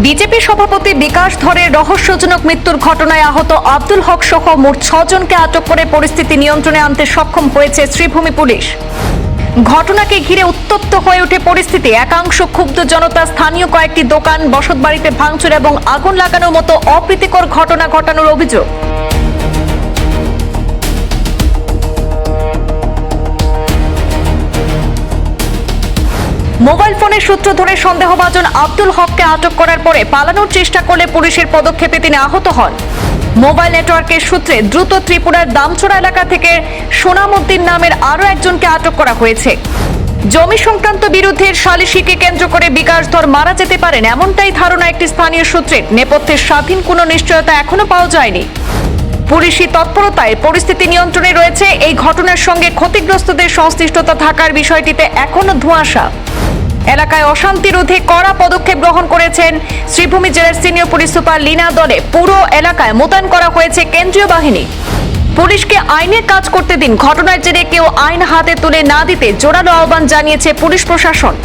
BJP সভাপতি বিকাশ ধরের রহস্যজনক মৃত্যুর ঘটনায় আহত আব্দুল হক সহ মোট 6 জনকে আটক করে পরিস্থিতি নিয়ন্ত্রণে আনতে সক্ষম হয়েছে শ্রীভূমি পুলিশ। ঘটনাকে ঘিরে উত্তপ্ত হয়ে ওঠে পরিস্থিতি। একাংশ ক্ষুব্ধ জনতা স্থানীয় কয়েকটি দোকান, বসতবাড়িতে ভাঙচুর এবং আগুন লাগানোর মতো অপ্রীতিকর ঘটনা ঘটানোর অভিযোগ। মোবাইল ফোনের সূত্র ধরে সন্দেহভাজন আব্দুল হককে আটক করার পরে পালানোর চেষ্টা করলে পুলিশের পদক্ষেপে তিনি আহত হন। মোবাইল নেটওয়ার্কের সূত্রে দ্রুত ত্রিপুরার দামছড়া এলাকা থেকে সোনামুদ্দিন নামের আরও একজনকে আটক করা হয়েছে। জমি সংক্রান্ত বিরোধের সালিশিকে কেন্দ্র করে বিকাশ ধর মারা যেতে পারেন এমনটাই ধারণা একটি স্থানীয় সূত্রের। নেপথ্যের স্বাধীন কোনো নিশ্চয়তা এখনো পাওয়া যায়নি। পুলিশি তৎপরতায় পরিস্থিতি নিয়ন্ত্রণে রয়েছে। এই ঘটনার সঙ্গে ক্ষতিগ্রস্তদের সংশ্লিষ্টতা থাকার বিষয়টিতে এখনো ধোঁয়াশা। এলাকায় অশান্তি রোধে কড়া পদক্ষেপ গ্রহণ করেছেন শ্রীভূমি জেলার সিনিয়র পুলিশ সুপার লীনা দলে। পুরো এলাকায় মোতায়েন করা হয়েছে কেন্দ্রীয় বাহিনী। পুলিশকে আইনের কাজ করতে দিন, ঘটনার জেরে কেউ আইন হাতে তুলে না দিতে জোরালো আহ্বান জানিয়েছে পুলিশ প্রশাসন।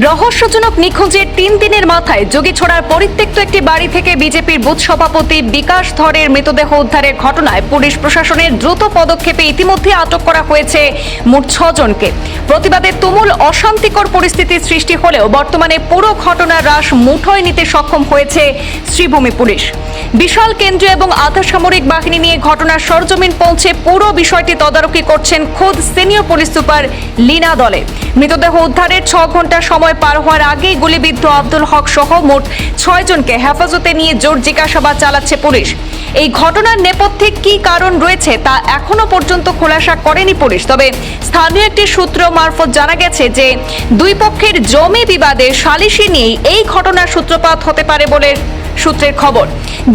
রহস্যজনক নিখোঁজের 3 দিনের মাথায় যোগীছড়ার পরিত্যক্ত একটি বাড়ি থেকে বিজেপির বুথ সভাপতি বিকাশ ধরের মৃতদেহ উদ্ধারের ঘটনায় পুলিশ প্রশাসনের দ্রুত পদক্ষেপে ইতিমধ্যে আটক করা হয়েছে মোট 6 জনকে। প্রতিবাদে তুমুল অশান্তিকর পরিস্থিতির সৃষ্টি হলেও বর্তমানে পুরো ঘটনার রাশ মুঠোয় নিতে সক্ষম হয়েছে শ্রীভূমি পুলিশ। বিশাল কেন্দ্রীয় এবং আধা সামরিক বাহিনী নিয়ে ঘটনার সরজমিন পৌঁছে পুরো বিষয়টি তদারকি করছেন খোদ সিনিয়র পুলিশ সুপার লীনা দলে। মৃতদেহ উদ্ধারের 6 ঘন্টা সময় পার হওয়ার আগেই গুলিবিদ্ধ আব্দুল হক সহ মোট 6 জনকে হেফাজতে নিয়ে জোর জিজ্ঞাসাবাদ চালাচ্ছে পুলিশ। এই ঘটনার নেপথ্যে কি কারণ রয়েছে তা এখনো পর্যন্ত খোলাসা করেনি পুলিশ। তবে স্থানীয় একটি সূত্র মারফত জানা গেছে যে দুই পক্ষের জমি বিবাদে সালিশি নিয়েই এই ঘটনার সূত্রপাত হতে পারে বলে সূত্রের খবর।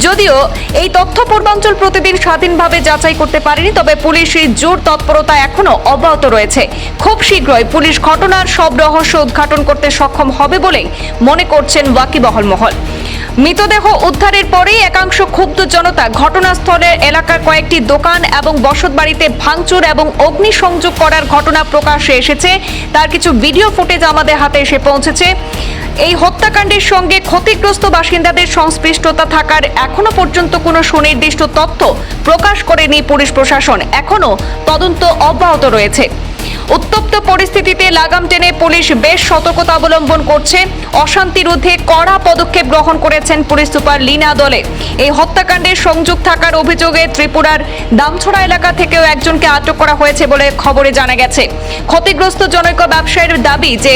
যদিও এই তথ্য পূর্বাঞ্চল প্রতিদিন স্বাধীনভাবে যাচাই করতে পারেনি, তবে পুলিশের জোর তৎপরতা এখনো অব্যাহত রয়েছে। খুব শীঘ্রই পুলিশ ঘটনার সব রহস্য উদ্ঘাটন করতে সক্ষম হবে বলেই মনে করছেন ওয়াকিবহাল মহল। মৃতদেহ উদ্ধারের পরেই একাংশ ক্ষুব্ধ জনতা ঘটনাস্থলের এলাকার কয়েকটি দোকান এবং বসতবাড়িতে ভাঙচুর এবং অগ্নিসংযোগ করার ঘটনা প্রকাশ্যে এসেছে। তার কিছু ভিডিও ফুটেজ আমাদের হাতে এসে পৌঁছেছে। এই হত্যাকাণ্ডের সঙ্গে ক্ষতিগ্রস্ত বাসিন্দাদের সংশ্লিষ্টতা থাকার এখনো পর্যন্ত কোনো সুনির্দিষ্ট তথ্য প্রকাশ করেনি পুলিশ প্রশাসন। এখনো তদন্ত অব্যাহত রয়েছে। উত্তপ্ত পরিস্থিতিতে লাগাম টেনে পুলিশ বেশ সতর্কতা অবলম্বন করছে। অশান্তি রোধে কড়া পদক্ষেপ গ্রহণ করেছেন পুলিশ সুপার লীনা দলে। এই হত্যাকাণ্ডের সংযোগ থাকার অভিযোগে ত্রিপুরার দামছড়া এলাকা থেকেও একজনকে আটক করা হয়েছে বলে খবরে জানা গেছে। ক্ষতিগ্রস্ত জনৈক ব্যবসায়ীর দাবি যে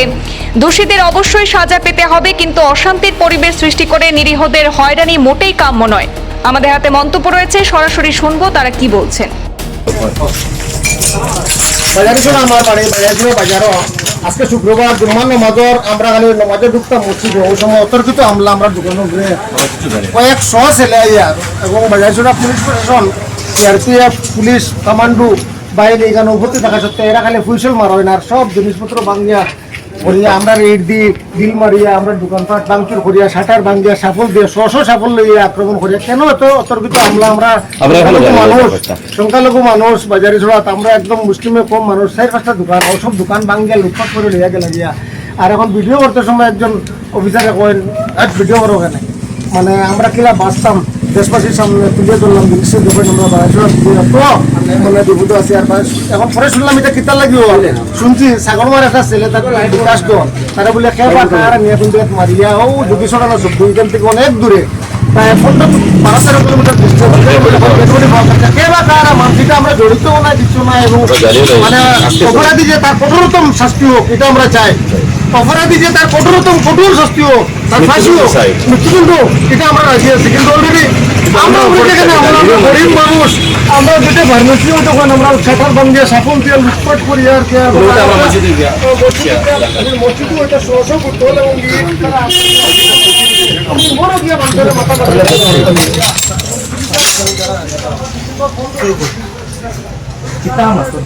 দোষীদের অবশ্যই সাজা পেতে হবে, কিন্তু অশান্তির পরিবেশ সৃষ্টি করে নিরীহদের হয়রানি মোটেই কাম্য নয়। আমাদের হাতে মন্তব্য রয়েছে, সরাসরি শুনবো তারা কি বলছেন। আমার বাড়ি বাজারও আজকে শুক্রবার জুম্মার নমাজর আমরা খালি নমাজে ঢুকতাম মসজিদে। ওই সময় অতর্কিত হামলা আমরা দোকানে কয়েকশো ছেলে আইয়ার এবং বাজারছড়া পুলিশ প্রশাসন, সিআরপিএফ, পুলিশ কমান্ডো বাহিনী এখানে উপস্থিত থাকা সত্ত্বে এরা খালি ফুইসল মার হয় না, আর সব জিনিসপত্র ভাঙিয়া করিয়া আমরা রেড দিয়ে ডিল মারিয়া আমরা দোকানপাট ভাঙচুর করিয়া শাটার ভাঙিয়া সাফল দিয়ে শশ সাফল লইয়া আক্রমণ করিয়া কেন এত অতর্কিত হামলা? আমরা মানুষ, সংখ্যালঘু মানুষ, বাজারে ছড়াত আমরা একদম মুসলিমে কম মানুষ, 4-5টা দোকান ওসব দোকান ভাঙিয়া লুটপাট করে লইয়া গেল গিয়া। আর এখন ভিডিও করতে সময় একজন অফিসারে কয়েন ভিডিও করো কেন, মানে আমরা কিলা বাঁচতাম দেশবাসীর সামনে তুলে ধরলাম জিনিসের দোকান আমরা মানে বিভূত আছি। আর এখন পরে শুনলাম এটা কিতার লাগিও শুনছি সাগরমার একটা ছেলে তার বিকাশ দল তারা বলে খেবা কারা নিয়ে কিন্তু মারিয়া ও যোগী সরানো সব এখান থেকে অনেক দূরে প্রায় 12-13 কিলোমিটার মানসিটা আমরা জড়িত না দিচ্ছ না। এবং মানে অপরাধী যে তার কঠোরতম শাস্তি হোক এটা আমরা চাই। অপরাধী যে তার কঠোর শাস্তি হোক, তার ফাঁসি হোক, মৃত্যুদণ্ড এটা আমরা রাজি আছি। কিন্তু অলরেডি আমরা গরিব মানুষ, আমরা যেটা ফার্মেসিও যখন আমরা শাটার ভাঙিয়া সাফল দিয়ে লুটপাট করি আর মসজিদও এটা সহজ করতে হলে বড় গিয়ে মানুষের মাথা kita mas tuh